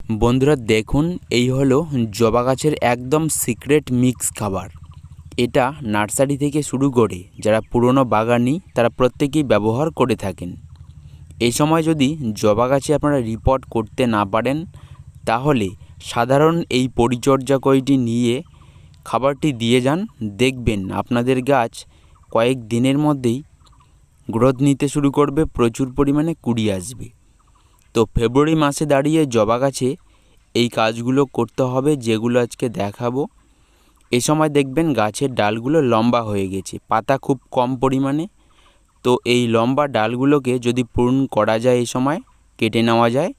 বন্ধুরা দেখুন, এই হলো জবা গাছের একদম সিক্রেট মিক্স খাবার। এটা নার্সারি থেকে শুরু করে যারা পুরনো বাগানি তারা প্রত্যেকেই ব্যবহার করে থাকেন। এই সময় যদি জবা গাছে আপনারা রিপোর্ট করতে না পারেন, তাহলে সাধারণ এই পরিচর্যা কয়টি নিয়ে খাবারটি দিয়ে যান, দেখবেন আপনাদের গাছ কয়েক দিনের মধ্যেই গ্রোথ নিতে শুরু করবে, প্রচুর পরিমাণে কুড়ি আসবে। তো ফেব্রুয়ারি মাসে দাঁড়িয়ে জবা গাছে এই কাজগুলো করতে হবে যেগুলো আজকে দেখাবো। এ সময় দেখবেন গাছের ডালগুলো লম্বা হয়ে গেছে, পাতা খুব কম পরিমাণে। তো এই লম্বা ডালগুলোকে যদি পূরণ করা যায়, এই সময় কেটে নেওয়া যায়,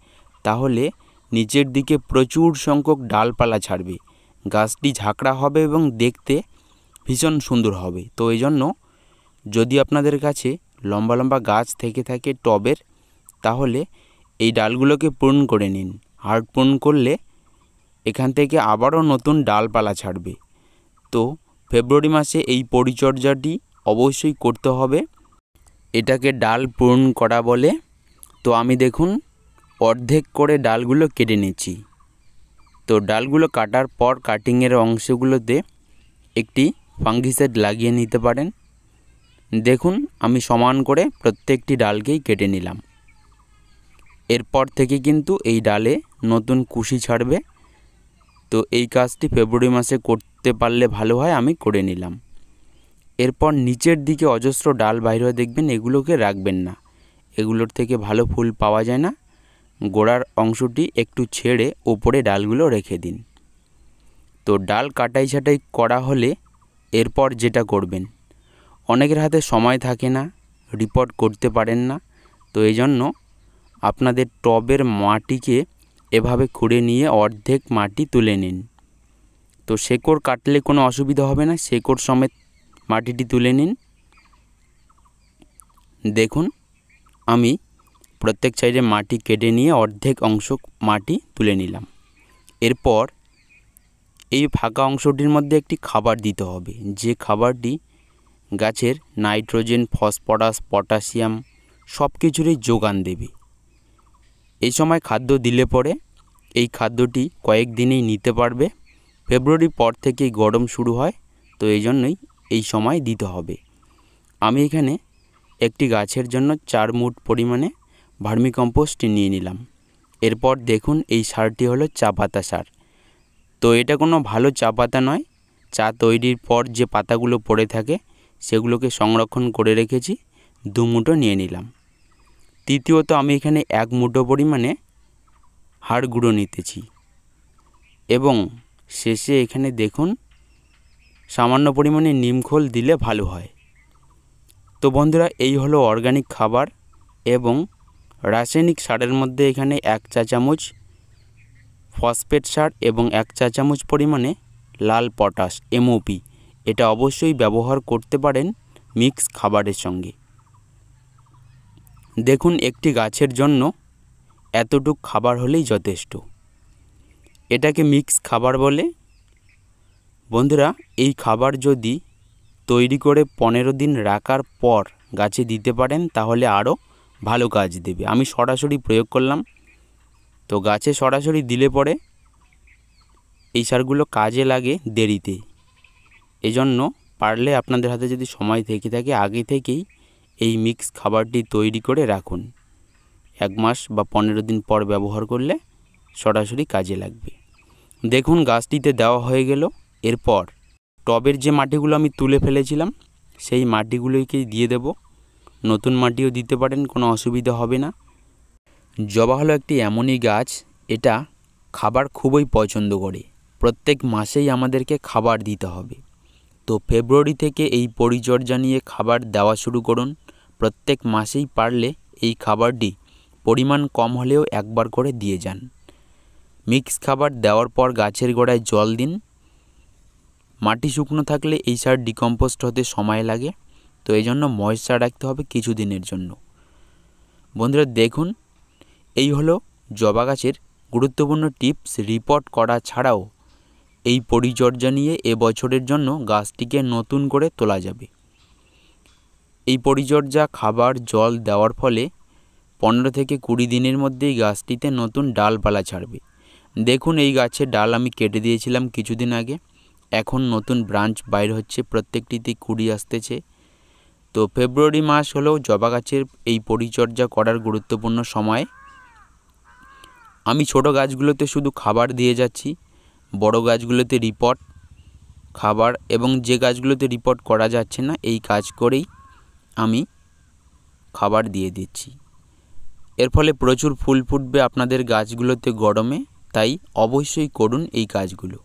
তাহলে নিচের দিকে প্রচুর সংখ্যক ডালপালা ছাড়বে, গাছটি ঝাঁকড়া হবে এবং দেখতে ভীষণ সুন্দর হবে। তো এই জন্য যদি আপনাদের কাছে লম্বা লম্বা গাছ থেকে থাকে টবের, তাহলে এই ডালগুলোকে পূরণ করে নিন। হার্ড পূরণ করলে এখান থেকে আবারও নতুন ডালপালা ছাড়বে। তো ফেব্রুয়ারি মাসে এই পরিচর্যাটি অবশ্যই করতে হবে, এটাকে ডাল পূরণ করা বলে। তো আমি দেখুন অর্ধেক করে ডালগুলো কেটে নিচ্ছি। তো ডালগুলো কাটার পর কাটিংয়ের অংশগুলোতে একটি ফাঙ্গিসাইড লাগিয়ে নিতে পারেন। দেখুন আমি সমান করে প্রত্যেকটি ডালকেই কেটে নিলাম। এরপর থেকে কিন্তু এই ডালে নতুন কুশি ছাড়বে। তো এই কাজটি ফেব্রুয়ারি মাসে করতে পারলে ভালো হয়, আমি করে নিলাম। এরপর নিচের দিকে অজস্র ডাল বাইরে দেখবেন, এগুলোকে রাখবেন না, এগুলোর থেকে ভালো ফুল পাওয়া যায় না। গোড়ার অংশটি একটু ছেড়ে ওপরে ডালগুলো রেখে দিন। তো ডাল কাটাই ছাটাই করা হলে এরপর যেটা করবেন, অনেকের হাতে সময় থাকে না, রিপোর্ট করতে পারেন না, তো এই জন্য আপনাদের টবের মাটিকে এভাবে খুঁড়ে নিয়ে অর্ধেক মাটি তুলে নিন। তো শেকড় কাটলে কোনো অসুবিধা হবে না, শেকড় সমেত মাটিটি তুলে নিন। দেখুন আমি প্রত্যেক সাইডে মাটি কেটে নিয়ে অর্ধেক অংশ মাটি তুলে নিলাম। এরপর এই ফাঁকা অংশটির মধ্যে একটি খাবার দিতে হবে, যে খাবারটি গাছের নাইট্রোজেন, ফসফরাস, পটাশিয়াম সব কিছুরই যোগান দেবে। এই সময় খাদ্য দিলে পরে এই খাদ্যটি কয়েক দিনেই নিতে পারবে। ফেব্রুয়ারি পর থেকেই গরম শুরু হয়, তো এই জন্যই এই সময় দিতে হবে। আমি এখানে একটি গাছের জন্য 4 মুঠ পরিমাণে ভার্মিকম্পোস্ট নিয়ে নিলাম। এরপর দেখুন এই সারটি হলো চা পাতা সার। তো এটা কোনো ভালো চা পাতা নয়, চা তৈরির পর যে পাতাগুলো পড়ে থাকে সেগুলোকে সংরক্ষণ করে রেখেছি, 2 মুঠো নিয়ে নিলাম। তৃতীয়ত আমি এখানে 1 মুঠো পরিমাণে হাড় গুঁড়ো নিতেছি এবং শেষে এখানে দেখুন সামান্য পরিমাণে নিমখোল দিলে ভালো হয়। তো বন্ধুরা এই হলো অর্গানিক খাবার। এবং রাসায়নিক সারের মধ্যে এখানে 1 চা চামচ ফসফেট সার এবং 1 চা চামচ পরিমাণে লাল পটাশ MOP, এটা অবশ্যই ব্যবহার করতে পারেন মিক্স খাবারের সঙ্গে। দেখুন একটি গাছের জন্য এতটুক খাবার হলেই যথেষ্ট, এটাকে মিক্স খাবার বলে। বন্ধুরা এই খাবার যদি তৈরি করে 15 দিন রাখার পর গাছে দিতে পারেন, তাহলে আরও ভালো কাজ দেবে। আমি সরাসরি প্রয়োগ করলাম, তো গাছে সরাসরি দিলে পরে এই সারগুলো কাজে লাগে দেরিতে। এজন্য পারলে আপনাদের হাতে যদি সময় থেকে থাকে আগে থেকেই এই মিক্স খাবারটি তৈরি করে রাখুন। 1 মাস বা 15 দিন পর ব্যবহার করলে সরাসরি কাজে লাগবে। দেখুন গাছটিতে দেওয়া হয়ে গেল। এরপর টবের যে মাটিগুলো আমি তুলে ফেলেছিলাম সেই মাটিগুলোকে দিয়ে দেব। নতুন মাটিও দিতে পারেন, কোনো অসুবিধা হবে না। জবা হলো একটি এমনই গাছ, এটা খাবার খুবই পছন্দ করে। প্রত্যেক মাসেই আমাদেরকে খাবার দিতে হবে। তো ফেব্রুয়ারি থেকে এই পরিচর্যা নিয়ে খাবার দেওয়া শুরু করুন। প্রত্যেক মাসেই পারলে এই খাবারটি পরিমাণ কম হলেও একবার করে দিয়ে যান। মিক্স খাবার দেওয়ার পর গাছের গোড়ায় জল দিন। মাটি শুকনো থাকলে এই সার ডিকম্পোস্ট হতে সময় লাগে, তো এই জন্য ময়েশ্চার রাখতে হবে কিছু দিনের জন্য। বন্ধুরা দেখুন এই হলো জবা গাছের গুরুত্বপূর্ণ টিপস। রিপোর্ট করা ছাড়াও এই পরিচর্যা নিয়ে এবছরের জন্য গাছটিকে নতুন করে তোলা যাবে। এই পরিচর্যা খাবার জল দেওয়ার ফলে 15 থেকে 20 দিনের মধ্যেই গাছটিতে নতুন ডালপালা ছাড়বে। দেখুন এই গাছের ডাল আমি কেটে দিয়েছিলাম কিছুদিন আগে, এখন নতুন ব্রাঞ্চ বাইর হচ্ছে, প্রত্যেকটিতে কুড়ি আসতেছে। তো ফেব্রুয়ারি মাস হলো জবা গাছের এই পরিচর্যা করার গুরুত্বপূর্ণ সময়। আমি ছোট গাছগুলোতে শুধু খাবার দিয়ে যাচ্ছি, বড় গাছগুলোতে রিপোর্ট, খাবার এবং যে গাছগুলোতে রিপোর্ট করা যাচ্ছে না এই কাজ করেই আমি খাবার দিয়ে দিচ্ছি। এর ফলে প্রচুর ফুল ফুটবে আপনাদের গাছগুলোতে গরমে, তাই অবশ্যই করুন এই কাজগুলো।